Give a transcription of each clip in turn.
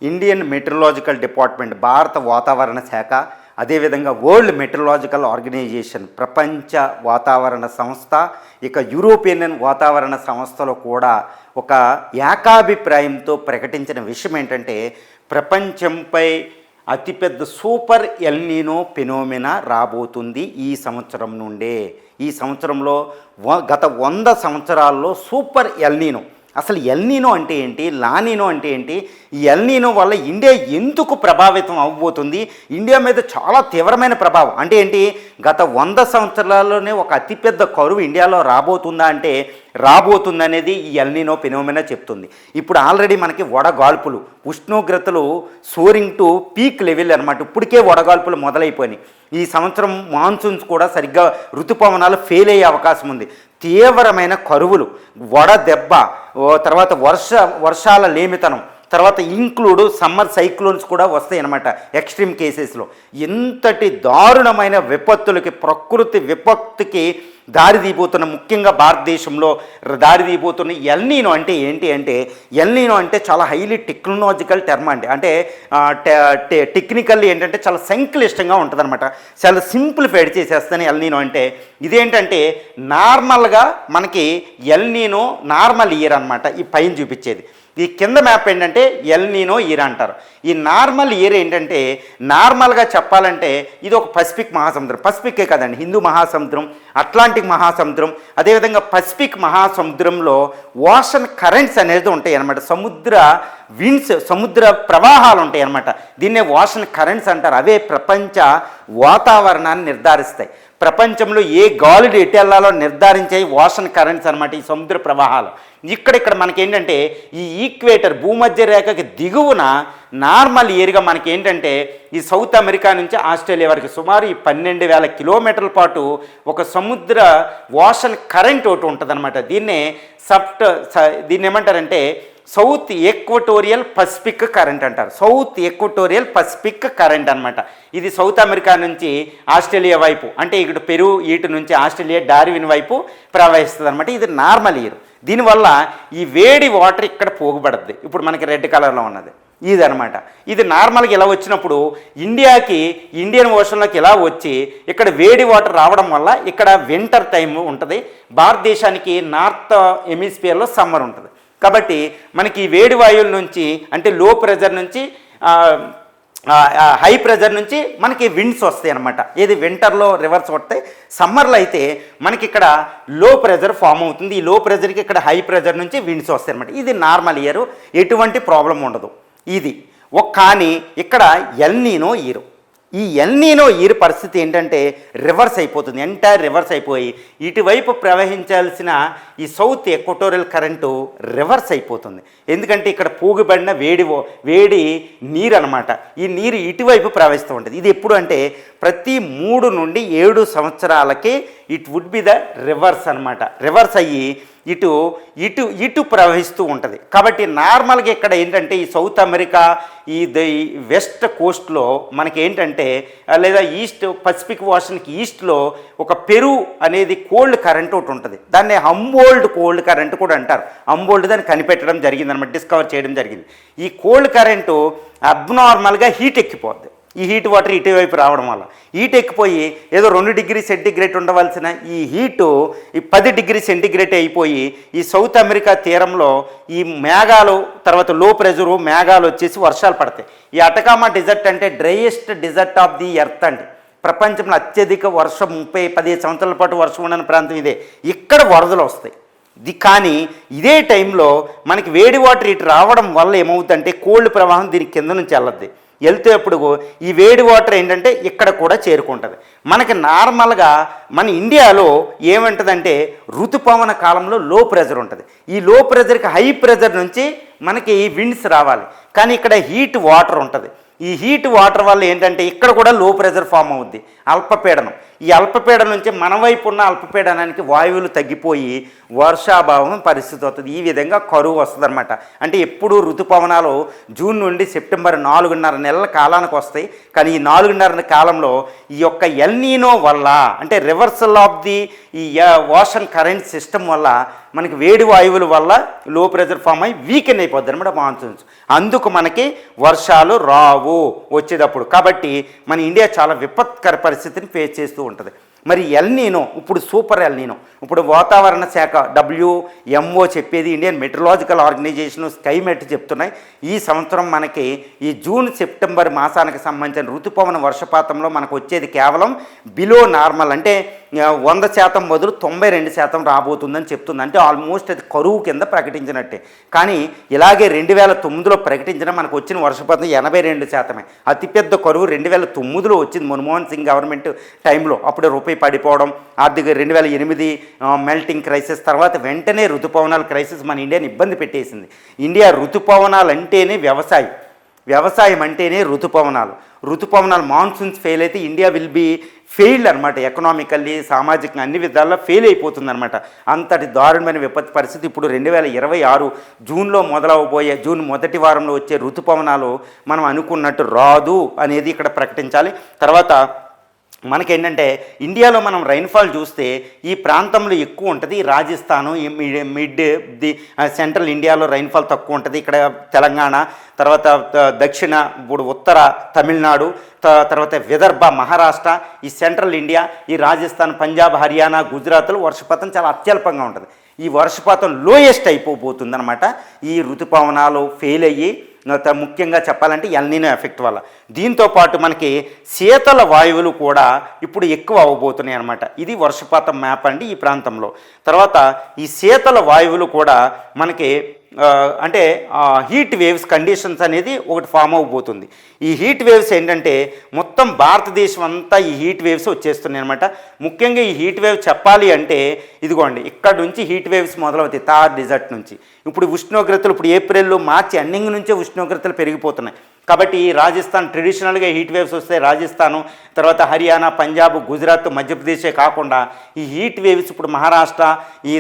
Indian metrological department, భారత వాతావరణ శాఖ, అదేవిధంగా వరల్డ్ మెట్రలాజికల్ ఆర్గనైజేషన్, ప్రపంచ వాతావరణ సంస్థ, ఇక యూరోపియన్ వాతావరణ సంస్థలో కూడా ఒక ఏకాభిప్రాయంతో ప్రకటించిన విషయం ఏంటంటే, ప్రపంచంపై అతిపెద్ద సూపర్ ఎల్నినో ఫెనోమెనా రాబోతుంది ఈ సంవత్సరం నుండే. ఈ సంవత్సరంలో గత 100 సంవత్సరాల్లో సూపర్ ఎల్నినో, అసలు ఎల్నినో అంటే ఏంటి, లానినో అంటే ఏంటి, ఈ ఎల్నినో వల్ల ఇండియా ఎందుకు ప్రభావితం అవ్వబోతుంది, ఇండియా మీద చాలా తీవ్రమైన ప్రభావం అంటే ఏంటి, గత 100 సంవత్సరాల్లోనే ఒక అతిపెద్ద కరువు ఇండియాలో రాబోతుందా అంటే రాబోతుందనేది ఈ ఎల్నినో ఫెనోమెనా చెప్తుంది. ఇప్పుడు ఆల్రెడీ మనకి వడగాల్పులు, ఉష్ణోగ్రతలు సోరింగ్ టు పీక్ లెవెల్ అనమాట. ఇప్పటికే వడగాల్పులు మొదలైపోయినాయి. ఈ సంవత్సరం మాన్సూన్స్ కూడా సరిగ్గా ఋతుపవనాలు ఫెయిల్ అయ్యే అవకాశం ఉంది. తీవ్రమైన కరువులు, వడ దెబ్బ, తర్వాత వర్షాల లేమితనం, తర్వాత ఇంక్లూడ్ సమ్మర్ సైక్లోన్స్ కూడా వస్తాయి అన్నమాట ఎక్స్ట్రీమ్ కేసెస్లో. ఎంతటి దారుణమైన విపత్తులకి, ప్రకృతి విపత్తుకి దారితీయబోతున్న, ముఖ్యంగా భారతదేశంలో దారితీయబోతున్న ఎల్నినో అంటే ఏంటి అంటే, ఎల్నినో అంటే చాలా హైలీ టెక్నాలజికల్ టర్మ్ అండి. అంటే టెక్నికల్లీ ఏంటంటే చాలా సంక్లిష్టంగా ఉంటుంది అనమాట. చాలా సింప్లిఫైడ్ చేసేస్తాను ఎల్నినో అంటే. ఇదేంటంటే నార్మల్గా మనకి ఎల్నినో నార్మల్ ఇయర్ అనమాట. ఈ పైన చూపించేది, ఈ కింద మ్యాప్ ఏంటంటే ఎల్నినో ఇయర్ అంటారు. ఈ నార్మల్ ఇయర్ ఏంటంటే, నార్మల్గా చెప్పాలంటే ఇది ఒక పసిఫిక్ మహాసముద్రం, పసిఫికే కదండి, హిందూ మహాసముద్రం, అట్లాంటిక్ మహాసముద్రం, అదేవిధంగా పసిఫిక్ మహాసముద్రంలో ఓషన్ కరెంట్స్ అనేది ఉంటాయి అన్నమాట. సముద్ర విండ్స్, సముద్ర ప్రవాహాలు ఉంటాయి అన్నమాట. దీన్నే ఓషన్ కరెంట్స్ అంటారు. అవే ప్రపంచ వాతావరణాన్ని నిర్ధారిస్తాయి. ప్రపంచంలో ఏ గాలులు ఎటు వెళ్ళాలో నిర్ధారించే ఓషన్ కరెంట్స్ అనమాట ఈ సముద్ర ప్రవాహాలు. ఇక్కడ మనకేంటంటే ఈ ఈక్వేటర్, భూమధ్య రేఖకి దిగువన నార్మల్ ఏరియా మనకేంటంటే ఈ సౌత్ అమెరికా నుంచి ఆస్ట్రేలియా వరకు సుమారు ఈ 12,000 కిలోమీటర్ల పాటు ఒక సముద్ర ఓషన్ కరెంట్ ఒకటి ఉంటుంది అనమాట. దీన్ని ఏమంటారంటే సౌత్ ఈక్వటోరియల్ పసిఫిక్ కరెంట్ అంటారు. సౌత్ ఈక్వటోరియల్ పసిఫిక్ కరెంట్ అనమాట. ఇది సౌత్ అమెరికా నుంచి ఆస్ట్రేలియా వైపు, అంటే ఇక్కడ పెరు ఈటు నుంచి ఆస్ట్రేలియా డార్విన్ వైపు ప్రవహిస్తుంది అనమాట. ఇది నార్మల్ ఇయర్. దీనివల్ల ఈ వేడి వాటర్ ఇక్కడ పోగుపడుద్ది. ఇప్పుడు మనకి రెడ్ కలర్లో ఉన్నది ఇది అనమాట. ఇది నార్మల్గా ఇలా వచ్చినప్పుడు ఇండియాకి, ఇండియన్ ఓషన్లోకి ఇలా వచ్చి ఇక్కడ వేడి వాటర్ రావడం వల్ల ఇక్కడ వింటర్ టైం ఉంటుంది. భారతదేశానికి నార్త్ హెమిస్ఫియర్లో సమ్మర్ ఉంటుంది. కాబట్టి మనకి ఈ వేడి వాయువుల నుంచి, అంటే లో ప్రెజర్ నుంచి హై ప్రెజర్ నుంచి మనకి విండ్స్ వస్తాయి అన్నమాట. ఏది వింటర్లో రివర్స్ వస్తాయి, సమ్మర్లో అయితే మనకి ఇక్కడ లో ప్రెజర్ ఫామ్ అవుతుంది. ఈ లో ప్రెజర్కి ఇక్కడ హై ప్రెజర్ నుంచి విండ్స్ వస్తాయి అన్నమాట. ఇది నార్మల్ ఇయర్, ఎటువంటి ప్రాబ్లం ఉండదు ఇది. కానీ ఇక్కడ ఎల్నినో ఇయర్, ఈ ఎల్నినో ఇయర్ పరిస్థితి ఏంటంటే రివర్స్ అయిపోతుంది. ఎంటైర్ రివర్స్ అయిపోయి ఇటువైపు ప్రవహించాల్సిన ఈ సౌత్ ఈక్వటోరియల్ కరెంటు రివర్స్ అయిపోతుంది. ఎందుకంటే ఇక్కడ పోగుబడిన వేడి నీరు అనమాట. ఈ నీరు ఇటువైపు ప్రవహిస్తూ ఉంటుంది. ఇది ఎప్పుడు అంటే ప్రతి 3 నుండి 7 సంవత్సరాలకి it would be the reverse అనమాట. రివర్స్ అయ్యి ఇటు ప్రవహిస్తూ ఉంటుంది. కాబట్టి నార్మల్గా ఇక్కడ ఏంటంటే ఈ సౌత్ అమెరికా, ఈ వెస్ట్ కోస్ట్లో మనకి ఏంటంటే, లేదా ఈస్ట్ పసిఫిక్ ఓషన్కి ఈస్ట్లో ఒక పెరు అనేది కోల్డ్ కరెంట్ ఒకటి ఉంటుంది. దాన్ని హంబోల్డ్ కోల్డ్ కరెంట్ కూడా అంటారు. హంబోల్డ్ దాన్ని కనిపెట్టడం జరిగింది అనమాట, డిస్కవర్ చేయడం జరిగింది. ఈ కోల్డ్ కరెంటు అబ్నార్మల్గా హీట్ ఎక్కిపోద్ది. ఈ హీట్ వాటర్ ఇటువైపు రావడం వల్ల హీట్ ఎక్కిపోయి ఏదో 2 డిగ్రీ సెంటిగ్రేడ్ ఉండవలసిన ఈ హీటు ఈ 10 డిగ్రీ సెంటిగ్రేడ్ అయిపోయి ఈ సౌత్ అమెరికా తీరంలో ఈ మేఘాలు, తర్వాత లో ప్రెజరు మేఘాలు వచ్చేసి వర్షాలు పడతాయి. ఈ అటకామా డిజర్ట్ అంటే driest desert of the earth అండి. ప్రపంచంలో అత్యధిక వర్షం 30-15 సంవత్సరాల పాటు వర్షం ఉండని ప్రాంతం ఇదే. ఇక్కడ వరదలు వస్తాయి. కానీ ఇదే టైంలో మనకి వేడి వాటర్ ఇటు రావడం వల్ల ఏమవుతుందంటే కోల్డ్ ప్రవాహం దీని కింద నుంచి వెళ్ళద్ది. వెళ్తేప్పుడు ఈ వేడి వాటర్ ఏంటంటే ఇక్కడ కూడా చేరుకుంటుంది. మనకి నార్మల్గా మన ఇండియాలో ఏమంటుందంటే ఋతుపవన కాలంలో లో ప్రెజర్ ఉంటుంది. ఈ లో ప్రెజర్కి హై ప్రెజర్ నుంచి మనకి విండ్స్ రావాలి. కానీ ఇక్కడ హీట్ వాటర్ ఉంటుంది. ఈ హీట్ వాటర్ వల్ల ఏంటంటే ఇక్కడ కూడా లో ప్రెజర్ ఫామ్ అవుద్ది, అల్పపీడనం. ఈ అల్పపీడనం నుంచి మన వైపు ఉన్న అల్పపీడనానికి వాయువులు తగ్గిపోయి వర్షాభావం పరిస్థితి అవుతుంది. ఈ విధంగా కరువు వస్తుందన్నమాట. అంటే ఎప్పుడు ఋతుపవనాలు జూన్ నుండి సెప్టెంబర్ 4.5 నెలల కాలానికి వస్తాయి. కానీ ఈ 4.5 కాలంలో ఈ యొక్క ఎల్నీనో వల్ల, అంటే రివర్సల్ ఆఫ్ ది ఈ ఓషన్ కరెంట్ సిస్టమ్ వల్ల మనకి వేడి వాయువుల వల్ల లో ప్రెజర్ ఫామ్ అయ్యి వీకెన్ అయిపోద్ది అనమాట మాన్సూన్స్. అందుకు మనకి వర్షాలు రావు వచ్చేటప్పుడు. కాబట్టి మన ఇండియా చాలా విపత్కర పరిస్థితిని ఫేస్ చేస్తూ ఉంటుంది. మరి ఎల్నీనో ఇప్పుడు సూపర్ ఎల్నీనో, ఇప్పుడు వాతావరణ శాఖ WMO చెప్పేది, ఇండియన్ మెట్రలాజికల్ ఆర్గనైజేషన్, స్కైమెట్ చెప్తున్నాయి. ఈ సంవత్సరం మనకి ఈ జూన్ సెప్టెంబర్ మాసానికి సంబంధించిన ఋతుపవన వర్షపాతంలో మనకు వచ్చేది కేవలం బిలో నార్మల్, అంటే 100% బదులు 92% రాబోతుందని చెప్తుంది. అంటే ఆల్మోస్ట్ అది కరువు కింద ప్రకటించినట్టే. కానీ ఇలాగే 2009లో ప్రకటించిన మనకు వచ్చిన వర్షపాతం 82%. అతిపెద్ద కరువు 2009లో వచ్చింది మన్మోహన్ సింగ్ గవర్నమెంట్ టైంలో. అప్పుడు రూపాయి పడిపోవడం, ఆర్థిక 2008 మెల్టింగ్ క్రైసిస్, తర్వాత వెంటనే ఋతుపవనాల క్రైసిస్ మన ఇండియాని ఇబ్బంది పెట్టేసింది. ఇండియా ఋతుపవనాలు అంటేనే వ్యవసాయం అంటేనే ఋతుపవనాలు మాన్సూన్స్ ఫెయిల్ అయితే ఇండియా విల్ బీ ఫెయిల్డ్ అనమాట. ఎకనామికల్లీ, సామాజికంగా అన్ని విధాల్లో ఫెయిల్ అయిపోతుంది అనమాట. అంతటి దారుణమైన విపత్తు పరిస్థితి. ఇప్పుడు 2026 జూన్లో మొదలవబోయే, జూన్ మొదటి వారంలో వచ్చే ఋతుపవనాలు మనం అనుకున్నట్టు రాదు అనేది ఇక్కడ ప్రకటించాలి. తర్వాత మనకేంటంటే ఇండియాలో మనం రైన్ఫాల్ చూస్తే ఈ ప్రాంతంలో ఎక్కువ ఉంటుంది. రాజస్థాను, ఈ మిడ్ ది సెంట్రల్ ఇండియాలో రైన్ఫాల్ తక్కువ ఉంటుంది. ఇక్కడ తెలంగాణ, తర్వాత దక్షిణ, ఇప్పుడు ఉత్తర తమిళనాడు, తర్వాత విదర్భ, మహారాష్ట్ర, ఈ సెంట్రల్ ఇండియా, ఈ రాజస్థాన్, పంజాబ్, హర్యానా, గుజరాత్లో వర్షపాతం చాలా అత్యల్పంగా ఉంటుంది. ఈ వర్షపాతం లోయెస్ట్ అయిపోతుందన్నమాట ఈ ఋతుపవనాలు ఫెయిల్ అయ్యి. ముఖ్యంగా చెప్పాలంటే ఎల్నినో ఎఫెక్ట్ వల్ల. దీంతోపాటు మనకి శీతల వాయువులు కూడా ఇప్పుడు ఎక్కువ అవ్వబోతున్నాయి అన్నమాట. ఇది వర్షపాతం మ్యాప్ అండి ఈ ప్రాంతంలో. తర్వాత ఈ శీతల వాయువులు కూడా మనకి అంటే హీట్ వేవ్స్ కండిషన్స్ అనేది ఒకటి ఫామ్ అవ్వబోతుంది. ఈ హీట్ వేవ్స్ ఏంటంటే మొత్తం భారతదేశం అంతా ఈ హీట్ వేవ్స్ వచ్చేస్తున్నాయి అనమాట. ముఖ్యంగా ఈ హీట్ వేవ్ చెప్పాలి అంటే ఇదిగోండి, ఇక్కడ నుంచి హీట్ వేవ్స్ మొదలవుతాయి థార్ డిజర్ట్ నుంచి. ఇప్పుడు ఉష్ణోగ్రతలు, ఇప్పుడు ఏప్రిల్ మార్చి ఎండింగ్ నుంచే ఉష్ణోగ్రతలు పెరిగిపోతున్నాయి. కాబట్టి రాజస్థాన్ ట్రెడిషనల్గా హీట్ వేవ్స్ వస్తాయి. రాజస్థాను, తర్వాత హర్యానా, పంజాబ్, గుజరాత్, మధ్యప్రదేశే కాకుండా ఈ హీట్ వేవ్స్ ఇప్పుడు మహారాష్ట్ర, ఈ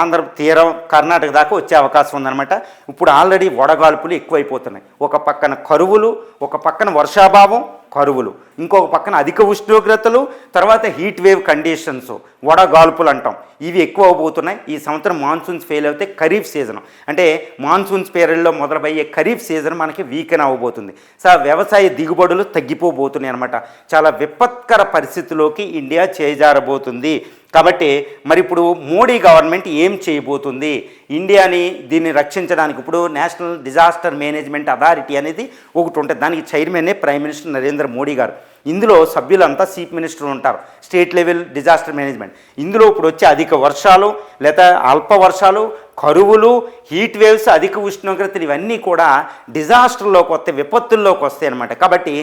ఆంధ్ర తీరం, కర్ణాటక దాకా వచ్చే అవకాశం ఉందన్నమాట. ఇప్పుడు ఆల్రెడీ వడగాల్పులు ఎక్కువైపోతున్నాయి. ఒక పక్కన కరువులు, ఒక పక్కన వర్షాభావం, కరువులు, ఇంకొక పక్కన అధిక ఉష్ణోగ్రతలు, తర్వాత హీట్ వేవ్ కండిషన్స్, వడగాల్పులు అంటాం, ఇవి ఎక్కువ అవబోతున్నాయి. ఈ సంవత్సరం మాన్సూన్స్ ఫెయిల్ అయితే ఖరీఫ్ సీజన్, అంటే మాన్సూన్స్ పీరియడ్లో మొదలయ్యే ఖరీఫ్ సీజన్ మనకి వీకెన్ అవ్వబోతుంది. వ్యవసాయ దిగుబడులు తగ్గిపోబోతున్నాయి అనమాట. చాలా విపత్కర పరిస్థితిలోకి ఇండియా చేజారబోతుంది. కాబట్టి మరి ఇప్పుడు మోడీ గవర్నమెంట్ ఏం చేయబోతుంది ఇండియాని దీన్ని రక్షించడానికి? ఇప్పుడు నేషనల్ డిజాస్టర్ మేనేజ్మెంట్ అథారిటీ అనేది ఒకటి ఉంటుంది. దానికి చైర్మనే ప్రైమ్ మినిస్టర్ నరేంద్ర మోడీ గారు. ఇందులో సభ్యులంతా చీఫ్ మినిస్టర్లు ఉంటారు, స్టేట్ లెవెల్ డిజాస్టర్ మేనేజ్మెంట్. ఇందులో ఇప్పుడు వచ్చే అధిక వర్షాలు, లేదా అల్ప వర్షాలు, కరువులు, హీట్ వేవ్స్, అధిక ఉష్ణోగ్రతలు, ఇవన్నీ కూడా డిజాస్టర్లోకి వస్తాయి, విపత్తుల్లోకి వస్తాయి అనమాట. కాబట్టి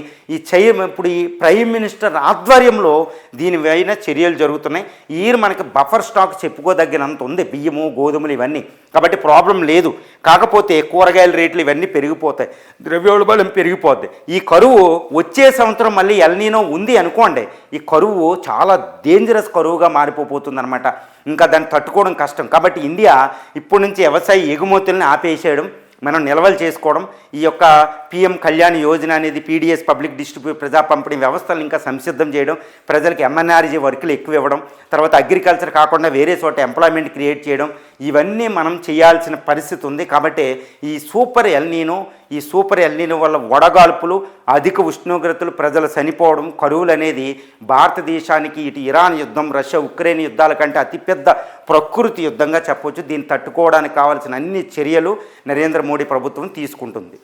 ఇప్పుడు ఈ ప్రైమ్ మినిస్టర్ ఆధ్వర్యంలో దీనిపైన చర్యలు జరుగుతున్నాయి. ఈ ఇయర్ మనకి బఫర్ స్టాక్ చెప్పుకోదగినంత ఉంది, బియ్యము, గోధుమలు, ఇవన్నీ. కాబట్టి ప్రాబ్లం లేదు. కాకపోతే కూరగాయల రేట్లు ఇవన్నీ పెరిగిపోతాయి, ద్రవ్యోల్బణం పెరిగిపోద్ది. ఈ కరువు వచ్చే సంవత్సరం మళ్ళీ ఎల్నీనో ఉంది అనుకోండి, ఈ కరువు చాలా డేంజరస్ కరువుగా మారిపోతుంది అనమాట. ఇంకా దాన్ని తట్టుకోవడం కష్టం. కాబట్టి ఇండియా ఇప్పటి నుంచి వ్యవసాయ ఎగుమతుల్ని ఆపేసేయడం, మనం నిల్వలు చేసుకోవడం, ఈ యొక్క PM కళ్యాణ్ యోజన అనేది PDS పబ్లిక్ డిస్ట్రిబ్యూట్ ప్రజా పంపిణీ వ్యవస్థలు ఇంకా సంసిద్ధం చేయడం, ప్రజలకు MNRG వర్కులు ఎక్కువ ఇవ్వడం, తర్వాత అగ్రికల్చర్ కాకుండా వేరే చోట ఎంప్లాయ్మెంట్ క్రియేట్ చేయడం, ఇవన్నీ మనం చేయాల్సిన పరిస్థితి ఉంది. కాబట్టి ఈ సూపర్ ఎల్నీనో వల్ల వడగాల్పులు, అధిక ఉష్ణోగ్రతలు, ప్రజలు చనిపోవడం, కరువులు అనేది భారతదేశానికి ఇటు ఇరాన్ యుద్ధం, రష్యా ఉక్రెయిన్ యుద్ధాల కంటే అతిపెద్ద ప్రకృతి యుద్ధంగా చెప్పవచ్చు. దీన్ని తట్టుకోవడానికి కావాల్సిన అన్ని చర్యలు నరేంద్ర మోడీ ప్రభుత్వం తీసుకుంటుంది.